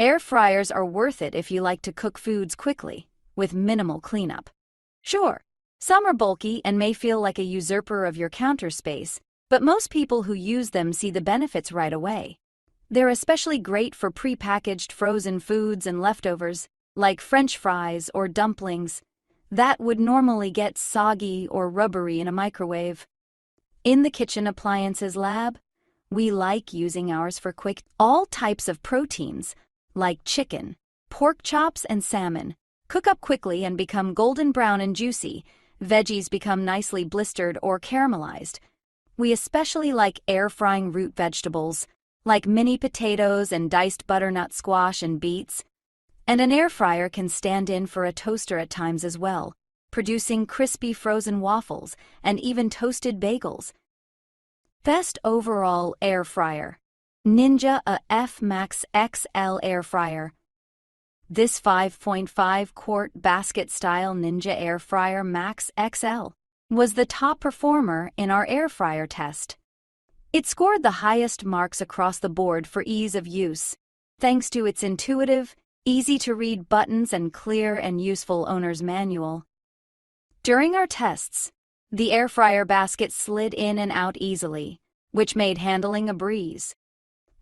Air fryers are worth it if you like to cook foods quickly, with minimal cleanup. Sure, some are bulky and may feel like a usurper of your counter space, but most people who use them see the benefits right away. They're especially great for pre-packaged frozen foods and leftovers, like French fries or dumplings, that would normally get soggy or rubbery in a microwave. In the kitchen appliances lab, we like using ours for all types of proteins, like chicken, pork chops, and salmon, cook up quickly and become golden brown and juicy. Veggies become nicely blistered or caramelized. We especially like air frying root vegetables, like mini potatoes and diced butternut squash and beets. And an air fryer can stand in for a toaster at times as well, producing crispy frozen waffles and even toasted bagels. Best overall air fryer. Ninja a F Max XL air fryer. This 5.5 quart basket-style Ninja Air Fryer Max XL was the top performer in our air fryer test. It scored the highest marks across the board for ease of use, thanks to its intuitive, easy-to-read buttons and clear and useful owner's manual. During our tests, the air fryer basket slid in and out easily, which made handling a breeze.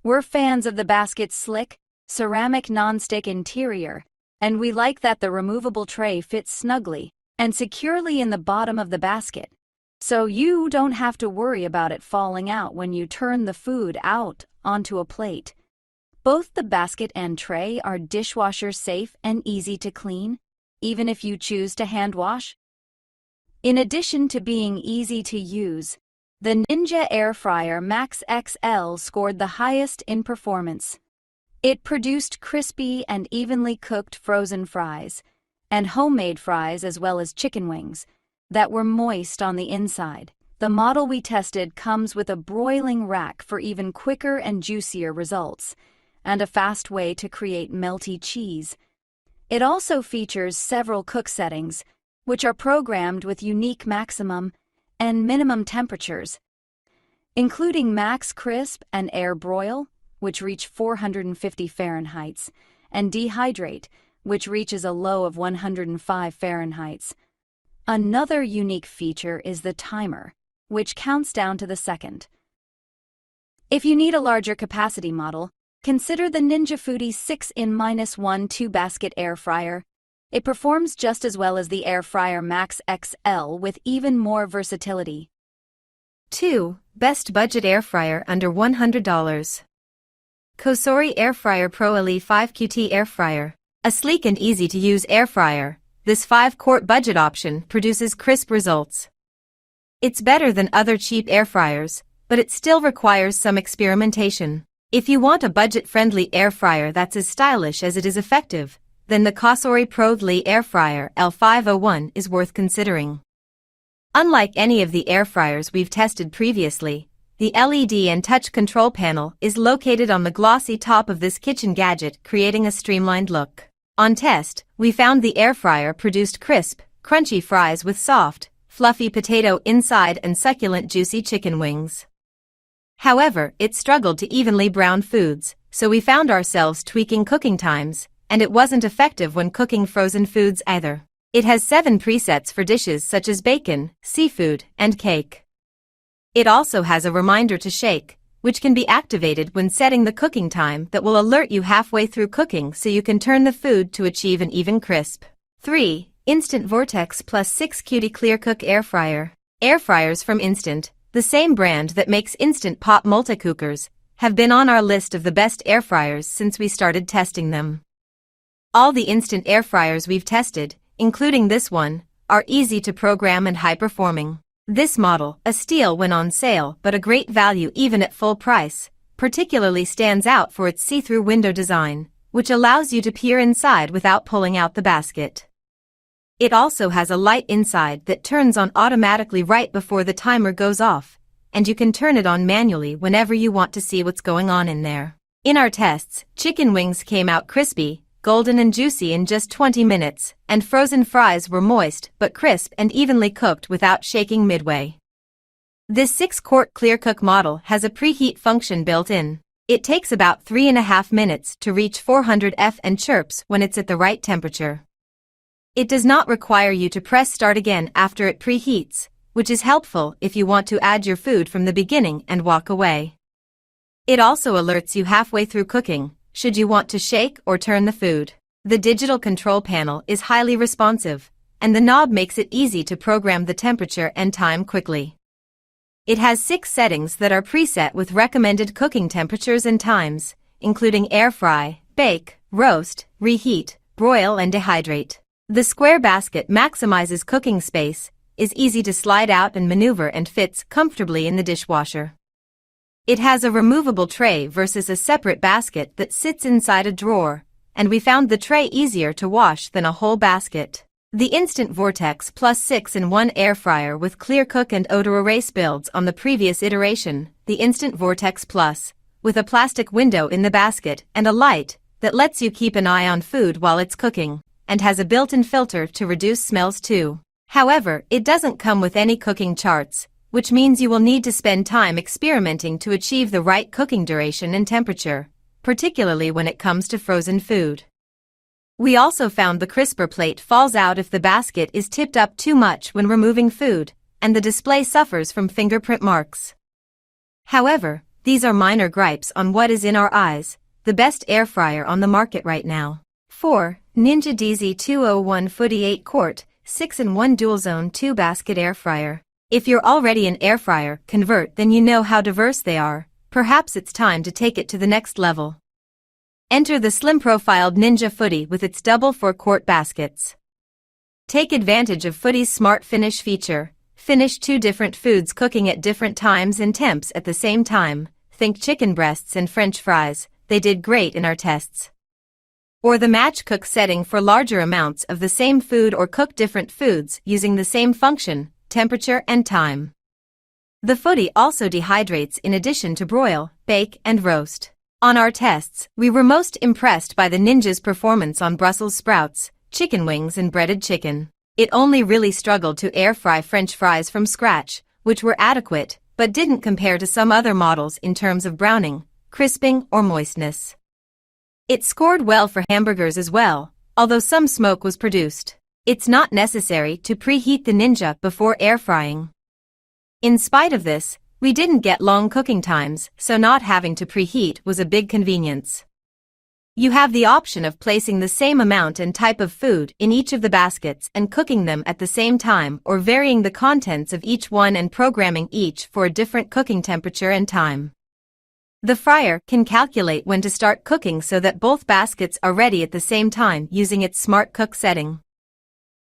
We're fans of the basket's slick, ceramic nonstick interior, and we like that the removable tray fits snugly and securely in the bottom of the basket, so you don't have to worry about it falling out when you turn the food out onto a plate. Both the basket and tray are dishwasher safe and easy to clean, even if you choose to hand wash. In addition to being easy to use, the Ninja Air Fryer Max XL scored the highest in performance. It produced crispy and evenly cooked frozen fries, and homemade fries as well as chicken wings, that were moist on the inside. The model we tested comes with a broiling rack for even quicker and juicier results, and a fast way to create melty cheese. It also features several cook settings, which are programmed with unique maximum and minimum temperatures, including max crisp and air broil, which reach 450 Fahrenheit, and dehydrate, which reaches a low of 105 Fahrenheit. Another unique feature is the timer, which counts down to the second. If you need a larger capacity model, consider the Ninja Foodie 6-in-1 2-basket air fryer. It performs just as well as the Air Fryer Max XL with even more versatility. 2. Best budget air fryer under $100. Cosori Air Fryer Pro Elite 5 QT Air Fryer. A sleek and easy-to-use air fryer, this 5-quart budget option produces crisp results. It's better than other cheap air fryers, but it still requires some experimentation. If you want a budget-friendly air fryer that's as stylish as it is effective, then the Cosori Pro Elite Air Fryer L501 is worth considering. Unlike any of the air fryers we've tested previously, the LED and touch control panel is located on the glossy top of this kitchen gadget, creating a streamlined look. On test, we found the air fryer produced crisp, crunchy fries with soft, fluffy potato inside and succulent juicy chicken wings. However, it struggled to evenly brown foods, so we found ourselves tweaking cooking times, and it wasn't effective when cooking frozen foods either. It has 7 presets for dishes such as bacon, seafood, and cake. It also has a reminder to shake, which can be activated when setting the cooking time that will alert you halfway through cooking so you can turn the food to achieve an even crisp. 3. Instant Vortex Plus 6 Cutie Clear Cook Air Fryer. Air fryers from Instant, the same brand that makes Instant Pot multi-cookers, have been on our list of the best air fryers since we started testing them. All the Instant air fryers we've tested, including this one, are easy to program and high-performing. This model, a steal when on sale but a great value even at full price, particularly stands out for its see-through window design, which allows you to peer inside without pulling out the basket. It also has a light inside that turns on automatically right before the timer goes off, and you can turn it on manually whenever you want to see what's going on in there. In our tests, chicken wings came out crispy, golden and juicy in just 20 minutes, and frozen fries were moist but crisp and evenly cooked without shaking midway. This 6-quart ClearCook model has a preheat function built in. It takes about 3.5 minutes to reach 400 F and chirps when it's at the right temperature. It does not require you to press start again after it preheats, which is helpful if you want to add your food from the beginning and walk away. It also alerts you halfway through cooking, should you want to shake or turn the food. The digital control panel is highly responsive, and the knob makes it easy to program the temperature and time quickly. It has 6 settings that are preset with recommended cooking temperatures and times, including air fry, bake, roast, reheat, broil and dehydrate. The square basket maximizes cooking space, is easy to slide out and maneuver and fits comfortably in the dishwasher. It has a removable tray versus a separate basket that sits inside a drawer, and we found the tray easier to wash than a whole basket. The Instant Vortex Plus 6-in-1 air fryer with clear cook and odor erase builds on the previous iteration, the Instant Vortex Plus, with a plastic window in the basket and a light that lets you keep an eye on food while it's cooking, and has a built-in filter to reduce smells too. However, it doesn't come with any cooking charts, which means you will need to spend time experimenting to achieve the right cooking duration and temperature, particularly when it comes to frozen food. We also found the crisper plate falls out if the basket is tipped up too much when removing food, and the display suffers from fingerprint marks. However, these are minor gripes on what is in our eyes, the best air fryer on the market right now. 4. Ninja DZ201 Footy 8 Quart, 6-in-1 Dual Zone 2 Basket Air Fryer. If you're already an air fryer convert, then you know how diverse they are. Perhaps it's time to take it to the next level. Enter the slim-profiled Ninja Footy with its double 4-quart baskets. Take advantage of Footy's Smart Finish feature. Finish 2 different foods cooking at different times and temps at the same time. Think chicken breasts and French fries, they did great in our tests. Or the match cook setting for larger amounts of the same food, or cook different foods using the same function, temperature and time. The Footy also dehydrates in addition to broil, bake and roast. On our tests, we were most impressed by the Ninja's performance on Brussels sprouts, chicken wings and breaded chicken. It only really struggled to air fry French fries from scratch, which were adequate, but didn't compare to some other models in terms of browning, crisping or moistness. It scored well for hamburgers as well, although some smoke was produced. It's not necessary to preheat the Ninja before air frying. In spite of this, we didn't get long cooking times, so not having to preheat was a big convenience. You have the option of placing the same amount and type of food in each of the baskets and cooking them at the same time, or varying the contents of each one and programming each for a different cooking temperature and time. The fryer can calculate when to start cooking so that both baskets are ready at the same time using its Smart Cook setting.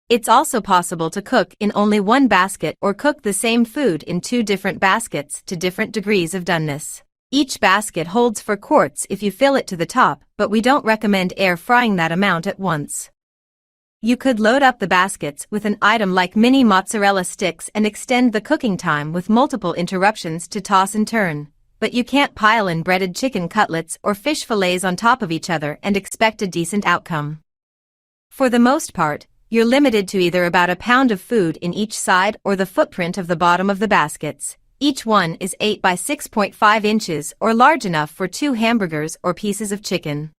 It's also possible to cook in only one basket or cook the same food in 2 different baskets to different degrees of doneness. Each basket holds 4 quarts if you fill it to the top, but we don't recommend air frying that amount at once. You could load up the baskets with an item like mini mozzarella sticks and extend the cooking time with multiple interruptions to toss and turn, but you can't pile in breaded chicken cutlets or fish fillets on top of each other and expect a decent outcome. For the most part, you're limited to either about a pound of food in each side or the footprint of the bottom of the baskets. Each one is 8 by 6.5 inches or large enough for 2 hamburgers or pieces of chicken.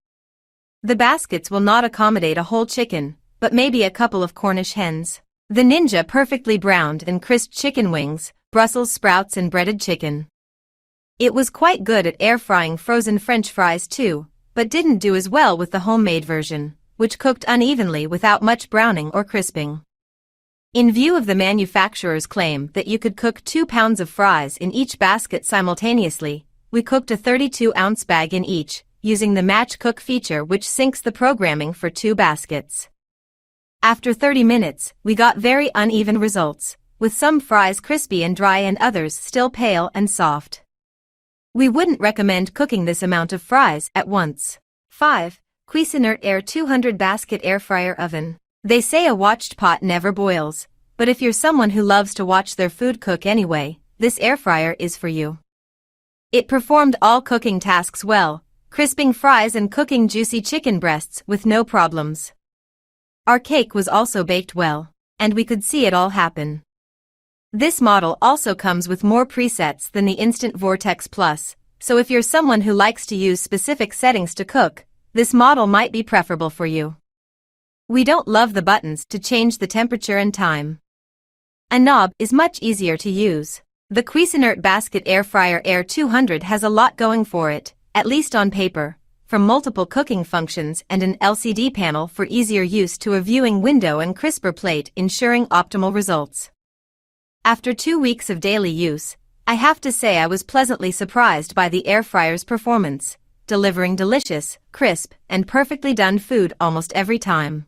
The baskets will not accommodate a whole chicken, but maybe a couple of Cornish hens. The Ninja perfectly browned and crisped chicken wings, Brussels sprouts and breaded chicken. It was quite good at air frying frozen French fries too, but didn't do as well with the homemade version, which cooked unevenly without much browning or crisping. In view of the manufacturer's claim that you could cook 2 pounds of fries in each basket simultaneously, we cooked a 32-ounce bag in each, using the Match Cook feature which syncs the programming for 2 baskets. After 30 minutes, we got very uneven results, with some fries crispy and dry and others still pale and soft. We wouldn't recommend cooking this amount of fries at once. 5. Cuisinart Air 200 Basket Air Fryer Oven. They say a watched pot never boils, but if you're someone who loves to watch their food cook anyway, this air fryer is for you. It performed all cooking tasks well, crisping fries and cooking juicy chicken breasts with no problems. Our cake was also baked well, and we could see it all happen. This model also comes with more presets than the Instant Vortex Plus, so if you're someone who likes to use specific settings to cook, this model might be preferable for you. We don't love the buttons to change the temperature and time. A knob is much easier to use. The Cuisinart Basket Air Fryer Air 200 has a lot going for it, at least on paper, from multiple cooking functions and an LCD panel for easier use to a viewing window and crisper plate ensuring optimal results. After 2 weeks of daily use, I have to say I was pleasantly surprised by the air fryer's performance, delivering delicious, crisp, and perfectly done food almost every time.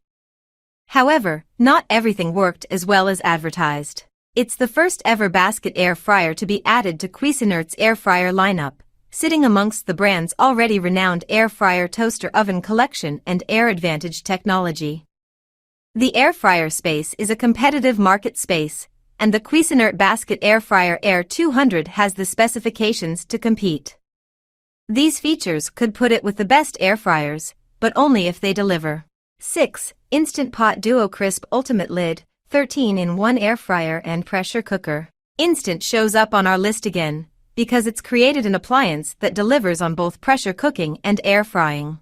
However, not everything worked as well as advertised. It's the first ever basket air fryer to be added to Cuisinart's air fryer lineup, sitting amongst the brand's already renowned air fryer toaster oven collection and Air Advantage technology. The air fryer space is a competitive market space, and the Cuisinart Basket Air Fryer Air 200 has the specifications to compete. These features could put it with the best air fryers, but only if they deliver. 6. Instant Pot Duo Crisp Ultimate Lid, 13-in-1 Air Fryer and Pressure Cooker. Instant shows up on our list again, because it's created an appliance that delivers on both pressure cooking and air frying.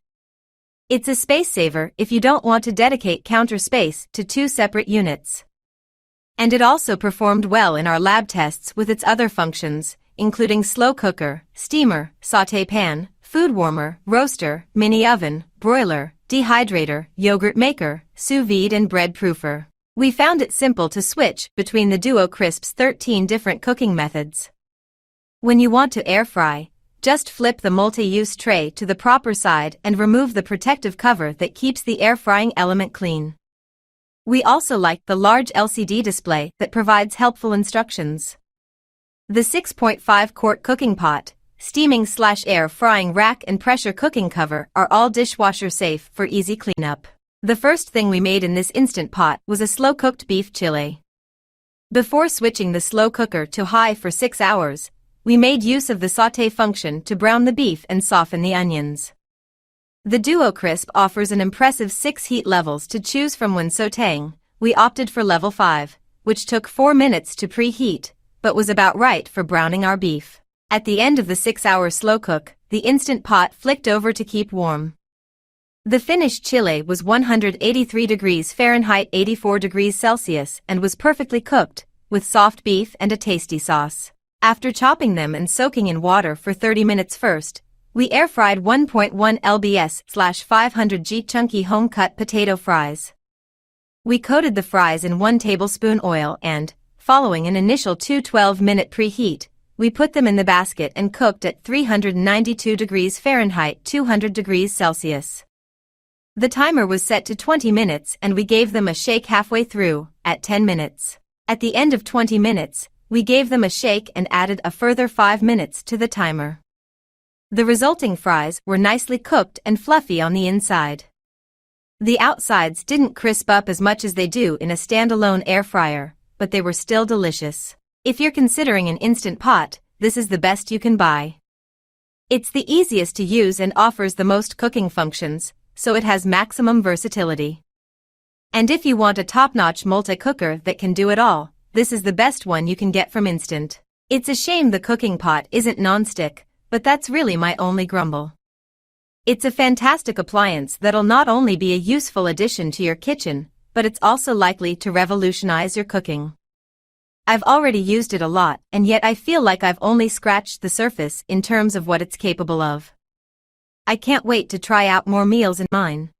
It's a space saver if you don't want to dedicate counter space to 2 separate units. And it also performed well in our lab tests with its other functions, including slow cooker, steamer, sauté pan, food warmer, roaster, mini oven, broiler, dehydrator, yogurt maker, sous vide and bread proofer. We found it simple to switch between the Duo Crisp's 13 different cooking methods. When you want to air fry, just flip the multi-use tray to the proper side and remove the protective cover that keeps the air frying element clean. We also like the large LCD display that provides helpful instructions. The 6.5 quart cooking pot, steaming/air frying rack and pressure cooking cover are all dishwasher safe for easy cleanup. The first thing we made in this instant pot was a slow-cooked beef chile. Before switching the slow cooker to high for 6 hours, we made use of the sauté function to brown the beef and soften the onions. The Duo Crisp offers an impressive 6 heat levels to choose from when sautéing. We opted for level 5, which took 4 minutes to preheat, but was about right for browning our beef. At the end of the 6-hour slow cook, the instant pot flicked over to keep warm. The finished chile was 183 degrees Fahrenheit 84 degrees Celsius and was perfectly cooked, with soft beef and a tasty sauce. After chopping them and soaking in water for 30 minutes first, we air-fried 1.1 lbs/500 g chunky home-cut potato fries. We coated the fries in 1 tablespoon oil and, following an initial 12-minute preheat, we put them in the basket and cooked at 392 degrees Fahrenheit 200 degrees Celsius. The timer was set to 20 minutes and we gave them a shake halfway through, at 10 minutes. At the end of 20 minutes, we gave them a shake and added a further 5 minutes to the timer. The resulting fries were nicely cooked and fluffy on the inside. The outsides didn't crisp up as much as they do in a standalone air fryer, but they were still delicious. If you're considering an instant pot, this is the best you can buy. It's the easiest to use and offers the most cooking functions, so it has maximum versatility. And if you want a top-notch multi-cooker that can do it all, this is the best one you can get from Instant. It's a shame the cooking pot isn't non-stick, but that's really my only grumble. It's a fantastic appliance that'll not only be a useful addition to your kitchen, but it's also likely to revolutionize your cooking. I've already used it a lot, and yet I feel like I've only scratched the surface in terms of what it's capable of. I can't wait to try out more meals in mine.